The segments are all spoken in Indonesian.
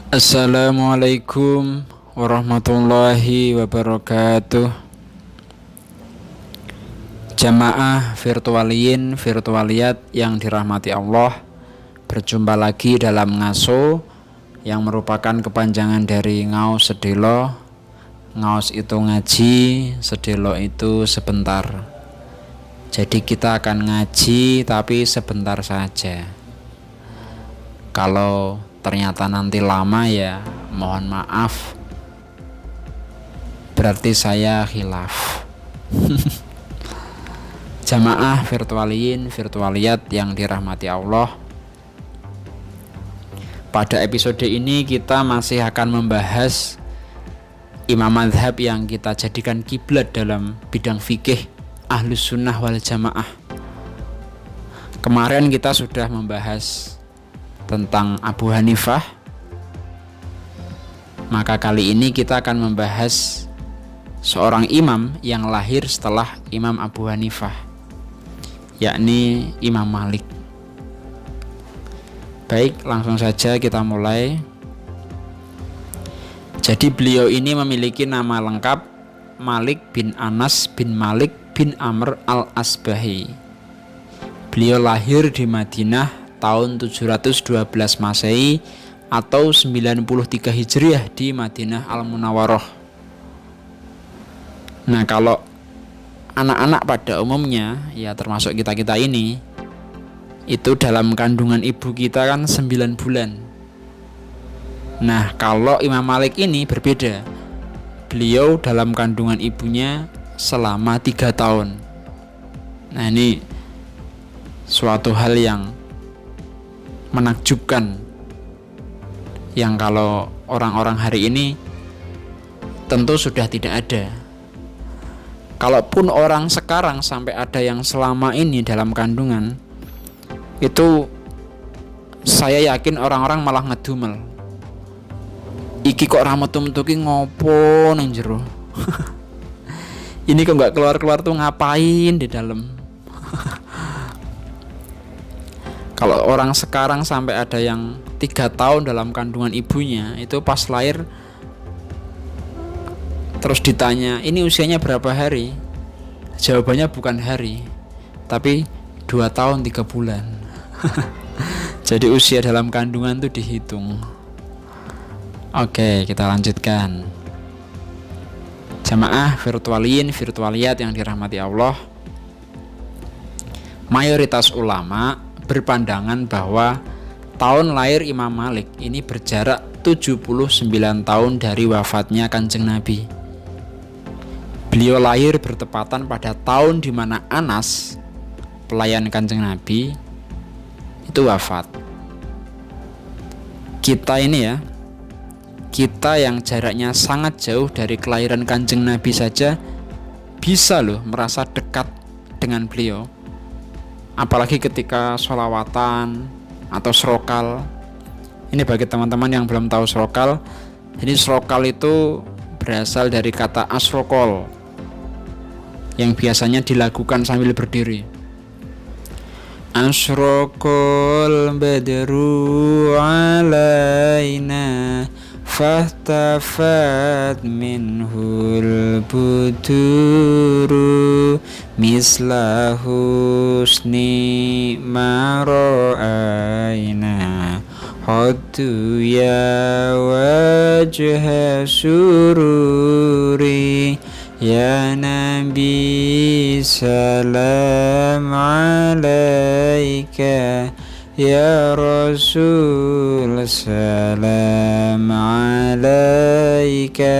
Assalamualaikum warahmatullahi wabarakatuh. Jamaah virtualiyin virtualiyat yang dirahmati Allah, berjumpa lagi dalam ngaso yang merupakan kepanjangan dari ngaos sedelo. Ngaos itu ngaji, sedelo itu sebentar. Jadi kita akan ngaji tapi sebentar saja. Kalau ternyata nanti lama ya mohon maaf, berarti saya khilaf. Jamaah virtualiyin virtualiyat yang dirahmati Allah, pada episode ini kita masih akan membahas imam mazhab yang kita jadikan kiblat dalam bidang fikih Ahlus Sunnah wal Jamaah. Kemarin kita sudah membahas tentang Abu Hanifah, maka kali ini kita akan membahas seorang imam yang lahir setelah Imam Abu Hanifah, yakni Imam Malik. Baik, langsung saja kita mulai. Jadi beliau ini memiliki nama lengkap Malik bin Anas bin Malik bin Amr al-Asbahi. Beliau lahir di Madinah tahun 712 Masehi atau 93 Hijriah di Madinah Al-Munawwarah. Nah, kalau anak-anak pada umumnya, ya termasuk kita-kita ini, itu dalam kandungan ibu kita kan 9 bulan. Nah, kalau Imam Malik ini berbeda. Beliau dalam kandungan ibunya selama 3 tahun. Nah, ini suatu hal yang menakjubkan, yang kalau orang-orang hari ini tentu sudah tidak ada. Kalaupun orang sekarang sampai ada yang selama ini dalam kandungan, itu saya yakin orang-orang malah ngedumel, iki kok metu-metu ki ngopo nang jero. Ini kok nggak keluar-keluar tuh ngapain di dalam. Kalau orang sekarang sampai ada yang 3 tahun dalam kandungan ibunya, itu pas lahir terus ditanya, ini usianya berapa hari? Jawabannya bukan hari, tapi 2 tahun 3 bulan. Jadi usia dalam kandungan itu dihitung. Oke, kita lanjutkan. Jamaah virtualiyin virtualiyat yang dirahmati Allah, mayoritas ulama berpandangan bahwa tahun lahir Imam Malik ini berjarak 79 tahun dari wafatnya Kanjeng Nabi. Beliau lahir bertepatan pada tahun di mana Anas, pelayan Kanjeng Nabi, itu wafat. Kita ini ya, kita yang jaraknya sangat jauh dari kelahiran Kanjeng Nabi saja bisa loh merasa dekat dengan beliau. Apalagi ketika sholawatan atau srokal. Ini bagi teman-teman yang belum tahu srokal. Jadi srokal itu berasal dari kata asrokol, yang biasanya dilakukan sambil berdiri. Asrokol badru alaina fahtafat minhul buduru misla husni mara'aina haddu ya wajha sururi ya Nabi salam alaika ya Rasul salam alaika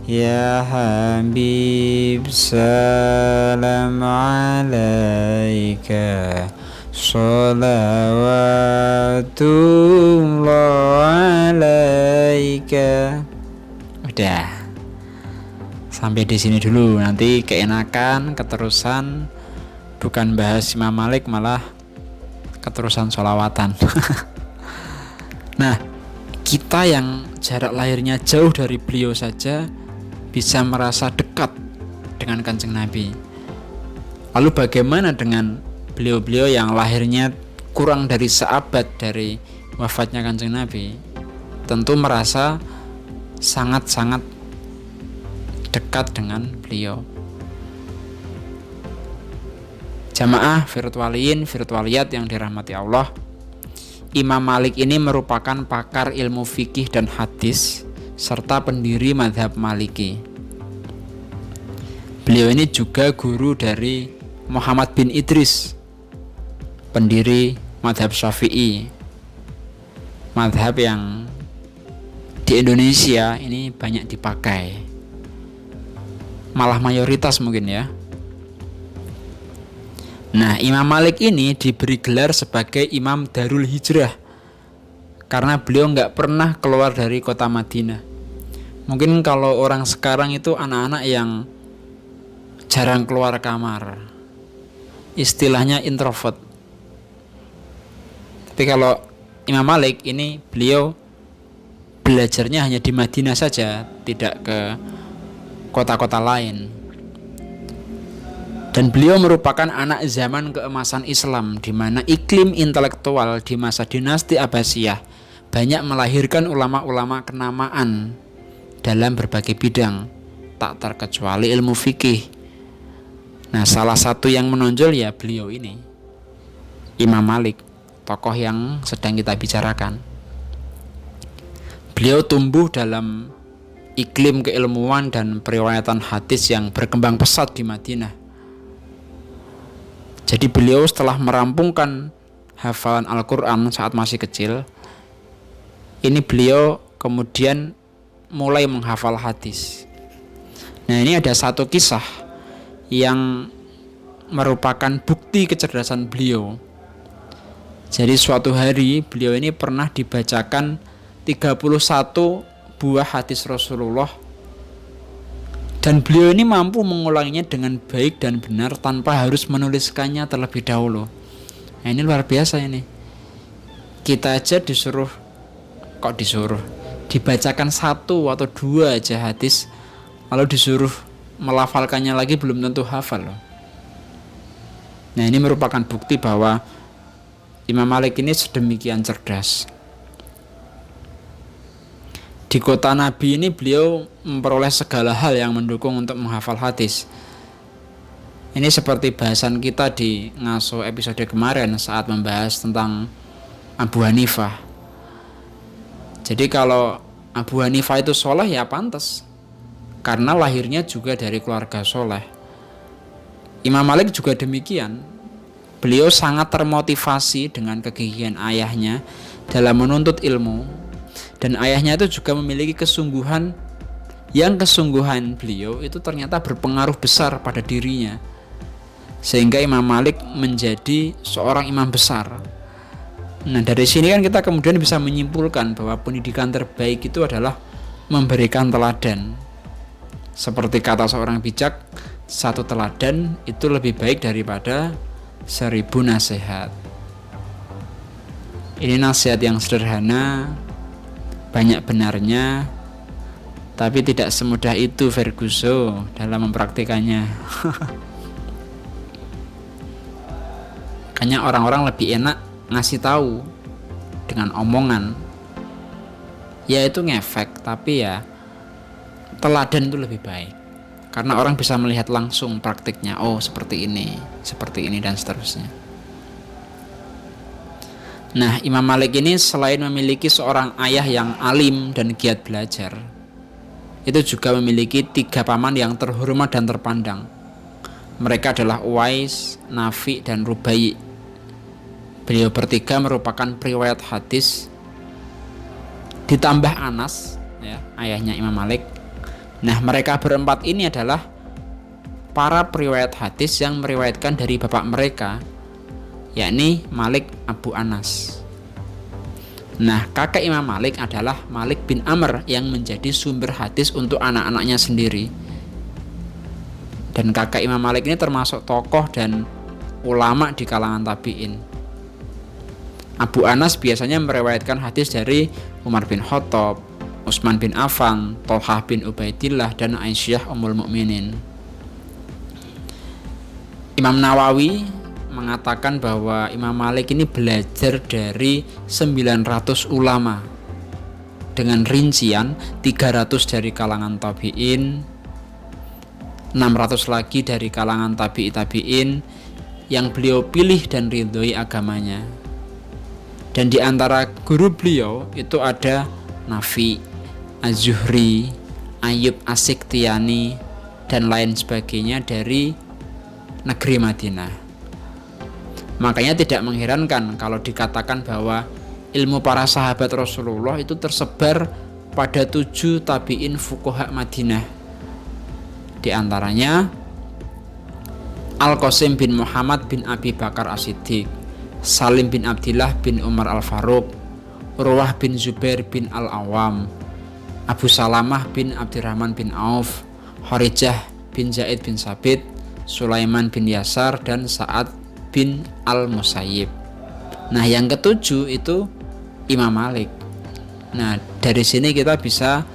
ya Habib salam alaika salawatullah alaika. Udah sampai di sini dulu, nanti keenakan keterusan bukan bahas Imam Malik malah keterusan sholawatan. Nah, kita yang jarak lahirnya jauh dari beliau saja bisa merasa dekat dengan Kanjeng Nabi. Lalu bagaimana dengan beliau-beliau yang lahirnya kurang dari seabad dari wafatnya Kanjeng Nabi? tentu merasa sangat-sangat dekat dengan beliau. Jamaah virtualiyin, virtualiyat yang dirahmati Allah, Imam Malik ini merupakan pakar ilmu fikih dan hadis serta pendiri mazhab Maliki. Beliau ini juga guru dari Muhammad bin Idris, pendiri mazhab Syafi'i, mazhab yang di Indonesia ini banyak dipakai, malah mayoritas mungkin ya. Nah, Imam Malik ini diberi gelar sebagai Imam Darul Hijrah karena beliau nggak pernah keluar dari kota Madinah. Mungkin kalau orang sekarang itu anak-anak yang jarang keluar kamar, istilahnya introvert. Tapi kalau Imam Malik ini, beliau belajarnya hanya di Madinah saja, tidak ke kota-kota lain. Dan beliau merupakan anak zaman keemasan Islam, di mana iklim intelektual di masa dinasti Abbasiyah banyak melahirkan ulama-ulama kenamaan dalam berbagai bidang, tak terkecuali ilmu fikih. Nah, salah satu yang menonjol ya beliau ini, Imam Malik, tokoh yang sedang kita bicarakan. Beliau tumbuh dalam iklim keilmuan dan periwayatan hadis yang berkembang pesat di Madinah. Jadi beliau setelah merampungkan hafalan Al-Quran saat masih kecil, ini beliau kemudian mulai menghafal hadis. Nah, ini ada satu kisah yang merupakan bukti kecerdasan beliau. Jadi suatu hari beliau ini pernah dibacakan 31 buah hadis Rasulullah, dan beliau ini mampu mengulanginya dengan baik dan benar tanpa harus menuliskannya terlebih dahulu. Nah, ini luar biasa ini. Kita aja disuruh dibacakan 1 atau 2 aja hadis, lalu disuruh melafalkannya lagi belum tentu hafal loh. Nah, ini merupakan bukti bahwa Imam Malik ini sedemikian cerdas. Di kota Nabi ini beliau memperoleh segala hal yang mendukung untuk menghafal hadis. Ini seperti bahasan kita di Ngaso episode kemarin saat membahas tentang Abu Hanifah. Jadi kalau Abu Hanifah itu soleh ya pantas, karena lahirnya juga dari keluarga soleh. Imam Malik juga demikian. Beliau sangat termotivasi dengan kegigihan ayahnya dalam menuntut ilmu. Dan ayahnya itu juga memiliki kesungguhan, yang kesungguhan beliau itu ternyata berpengaruh besar pada dirinya, sehingga Imam Malik menjadi seorang imam besar. Nah, dari sini kan kita kemudian bisa menyimpulkan bahwa pendidikan terbaik itu adalah memberikan teladan. Seperti kata seorang bijak, 1 teladan itu lebih baik daripada 1000 nasihat. Ini nasihat yang sederhana, banyak benarnya, tapi tidak semudah itu Ferguson dalam mempraktikannya. Makanya orang-orang lebih enak ngasih tahu dengan omongan, ya itu ngefek, tapi ya teladan itu lebih baik, karena orang bisa melihat langsung praktiknya. Oh, seperti ini dan seterusnya. Nah, Imam Malik ini selain memiliki seorang ayah yang alim dan giat belajar, itu juga memiliki 3 paman yang terhormat dan terpandang. Mereka adalah Uwais, Nafi, dan Rubai. Beliau bertiga merupakan periwayat hadis, ditambah Anas, ya, ayahnya Imam Malik. Nah, mereka berempat ini adalah para periwayat hadis yang meriwayatkan dari bapak mereka, yakni Malik Abu Anas. Nah, kakek Imam Malik adalah Malik bin Amr yang menjadi sumber hadis untuk anak-anaknya sendiri. Dan kakek Imam Malik ini termasuk tokoh dan ulama di kalangan tabi'in. Abu Anas biasanya meriwayatkan hadis dari Umar bin Khattab, Utsman bin Affan, Thalhah bin Ubaidillah, dan Aisyah Ummul Mukminin. Imam Nawawi mengatakan bahwa Imam Malik ini belajar dari 900 ulama dengan rincian 300 dari kalangan tabi'in, 600 lagi dari kalangan tabi'i tabi'in yang beliau pilih dan ridhoi agamanya. Dan di antara guru beliau itu ada Nafi, Az-Zuhri, Ayyub As-Sikhtiyani dan lain sebagainya dari negeri Madinah. Makanya tidak mengherankan kalau dikatakan bahwa ilmu para sahabat Rasulullah itu tersebar pada 7 tabi'in fuqaha Madinah. Di antaranya Al-Qasim bin Muhammad bin Abi Bakar As-Siddiq, Salim bin Abdillah bin Umar Al-Faruq, Urwah bin Zubair bin Al-Awam, Abu Salamah bin Abdurrahman bin Auf, Kharijah bin Zaid bin Sabit, Sulaiman bin Yasar, dan Sa'ad bin Al-Musayyib. Nah, yang ketujuh itu Imam Malik. Nah, dari sini kita bisa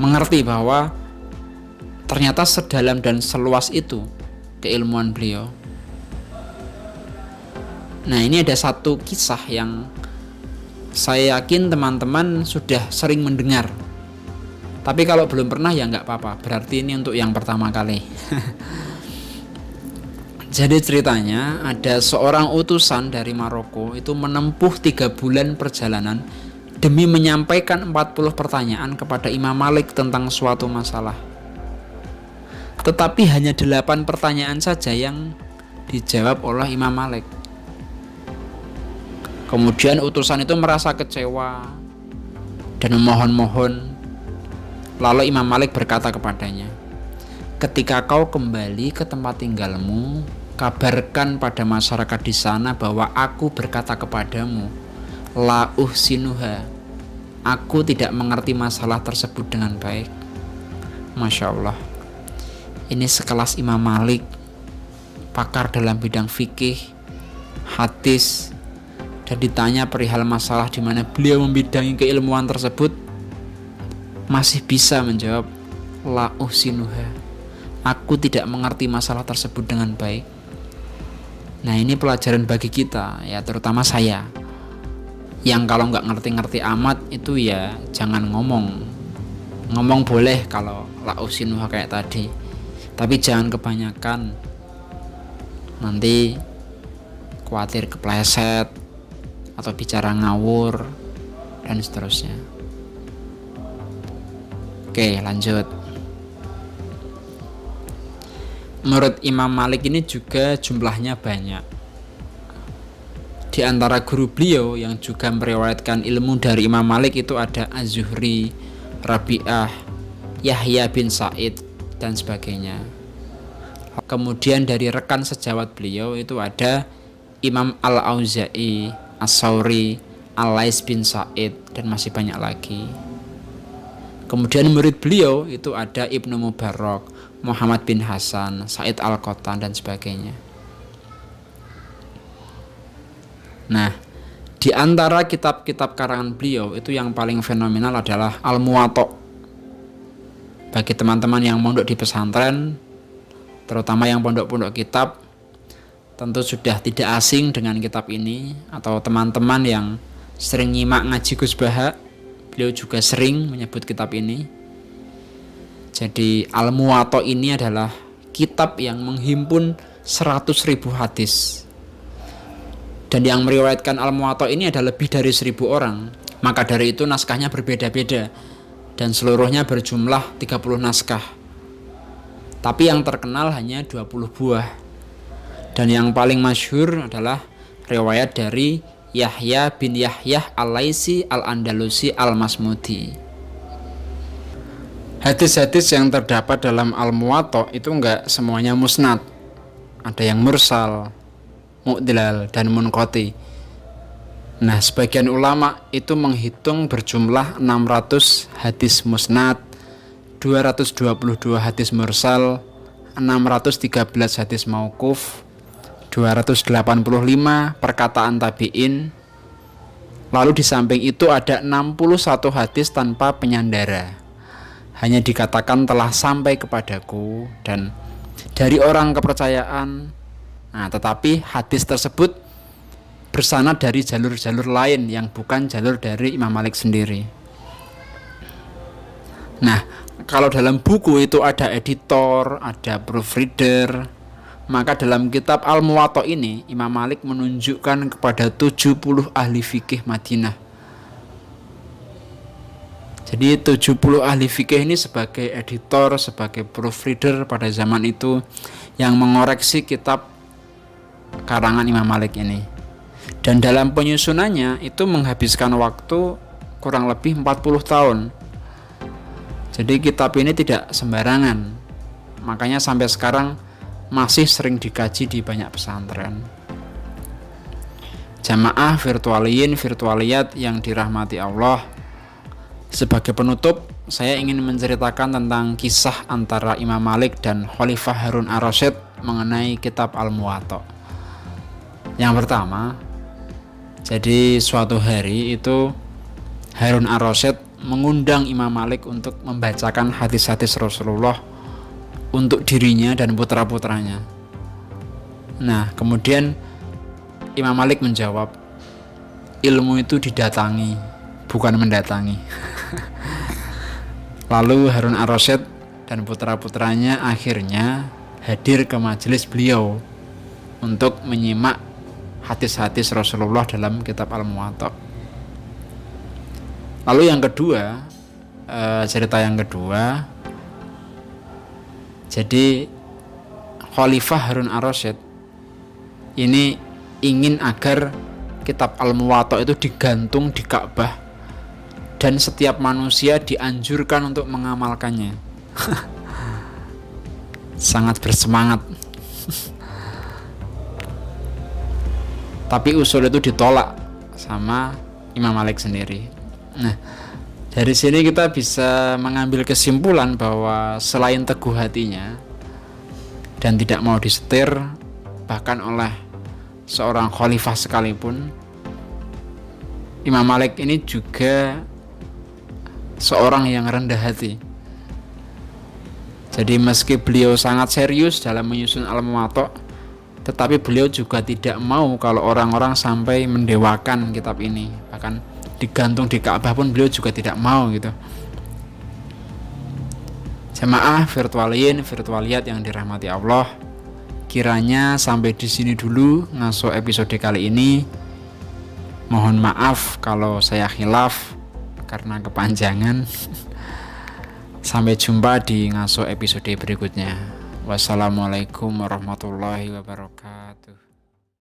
mengerti bahwa ternyata sedalam dan seluas itu keilmuan beliau. Nah, ini ada satu kisah yang saya yakin teman-teman sudah sering mendengar. Tapi kalau belum pernah ya nggak apa-apa, berarti ini untuk yang pertama kali. Jadi ceritanya ada seorang utusan dari Maroko itu menempuh 3 bulan perjalanan demi menyampaikan 40 pertanyaan kepada Imam Malik tentang suatu masalah. Tetapi hanya 8 pertanyaan saja yang dijawab oleh Imam Malik. Kemudian utusan itu merasa kecewa dan memohon-mohon. Lalu Imam Malik berkata kepadanya, "Ketika kau kembali ke tempat tinggalmu, kabarkan pada masyarakat di sana bahwa aku berkata kepadamu, la uhsinuha, aku tidak mengerti masalah tersebut dengan baik." Masya Allah, ini sekelas Imam Malik, pakar dalam bidang fikih, hadis, dan ditanya perihal masalah di mana beliau membidangi keilmuan tersebut, masih bisa menjawab la uhsinuha, aku tidak mengerti masalah tersebut dengan baik. Nah, ini pelajaran bagi kita ya, terutama saya yang kalau nggak ngerti-ngerti amat itu ya jangan ngomong boleh kalau la uhsinuha kayak tadi, tapi jangan kebanyakan, nanti khawatir kepleset atau bicara ngawur dan seterusnya. Oke, lanjut. Menurut Imam Malik ini juga jumlahnya banyak. Di antara guru beliau yang juga meriwayatkan ilmu dari Imam Malik itu ada Az-Zuhri, Rabi'ah, Yahya bin Sa'id, dan sebagainya. Kemudian dari rekan sejawat beliau itu ada Imam Al-Auza'i, As-Sauri, Al-Lais bin Sa'id, dan masih banyak lagi. Kemudian murid beliau itu ada Ibnu Mubarak, Muhammad bin Hasan, Said Al-Qattan, dan sebagainya. Nah, di antara kitab-kitab karangan beliau itu yang paling fenomenal adalah Al-Muwatta. Bagi teman-teman yang mondok di pesantren, terutama yang pondok-pondok kitab, tentu sudah tidak asing dengan kitab ini. Atau teman-teman yang sering nyimak ngaji Gus Baha, beliau juga sering menyebut kitab ini. Jadi Al-Muwatta ini adalah kitab yang menghimpun 100.000 hadis. Dan yang meriwayatkan Al-Muwatta ini ada lebih dari 1.000 orang. Maka dari itu naskahnya berbeda-beda dan seluruhnya berjumlah 30 naskah. Tapi yang terkenal hanya 20 buah. Dan yang paling masyhur adalah riwayat dari Yahya bin Yahya Al-Laisi Al-Andalusi Al-Masmudi. Hadis-hadis yang terdapat dalam Al-Muwatta itu enggak semuanya musnad. Ada yang mursal, mu'dilal, dan munqati. Nah, sebagian ulama itu menghitung berjumlah 600 hadis musnad, 222 hadis mursal, 613 hadis mauquf, 285 perkataan tabi'in. Lalu di samping itu ada 61 hadis tanpa penyandara. Hanya dikatakan telah sampai kepadaku dan dari orang kepercayaan. Nah, tetapi hadis tersebut bersanad dari jalur-jalur lain yang bukan jalur dari Imam Malik sendiri. Nah, kalau dalam buku itu ada editor, ada proofreader, maka dalam kitab Al-Muwatta ini Imam Malik menunjukkan kepada 70 ahli fikih Madinah. Jadi 70 ahli fikih ini sebagai editor, sebagai proofreader pada zaman itu yang mengoreksi kitab karangan Imam Malik ini. Dan dalam penyusunannya itu menghabiskan waktu kurang lebih 40 tahun. Jadi kitab ini tidak sembarangan. Makanya sampai sekarang masih sering dikaji di banyak pesantren. Jamaah virtualiyin virtualiyat yang dirahmati Allah, sebagai penutup saya ingin menceritakan tentang kisah antara Imam Malik dan Khalifah Harun ar-Rasyid mengenai kitab Al-Muwatta. Yang pertama, jadi suatu hari itu Harun ar-Rasyid mengundang Imam Malik untuk membacakan hadis-hadis Rasulullah untuk dirinya dan putra-putranya. Nah, kemudian Imam Malik menjawab, ilmu itu didatangi, bukan mendatangi. Lalu Harun ar-Rasyid dan putra-putranya akhirnya hadir ke majelis beliau untuk menyimak hadis-hadis Rasulullah dalam kitab Al-Muwatta. Lalu yang kedua, cerita yang kedua, jadi Khalifah Harun ar-Rasyid ini ingin agar kitab Al-Muwatta itu digantung di Ka'bah dan setiap manusia dianjurkan untuk mengamalkannya. Sangat bersemangat. Tapi usul itu ditolak sama Imam Malik sendiri. Nah, dari sini kita bisa mengambil kesimpulan bahwa selain teguh hatinya dan tidak mau disetir bahkan oleh seorang khalifah sekalipun, Imam Malik ini juga seorang yang rendah hati. Jadi meski beliau sangat serius dalam menyusun Al-Muwatta, tetapi beliau juga tidak mau kalau orang-orang sampai mendewakan kitab ini. Bahkan digantung di Ka'bah pun beliau juga tidak mau gitu. Jamaah virtualiyin virtualiyat yang dirahmati Allah, kiranya sampai di sini dulu ngaso episode kali ini. Mohon maaf kalau saya khilaf karena kepanjangan. Sampai jumpa di ngaso episode berikutnya. Wassalamualaikum warahmatullahi wabarakatuh.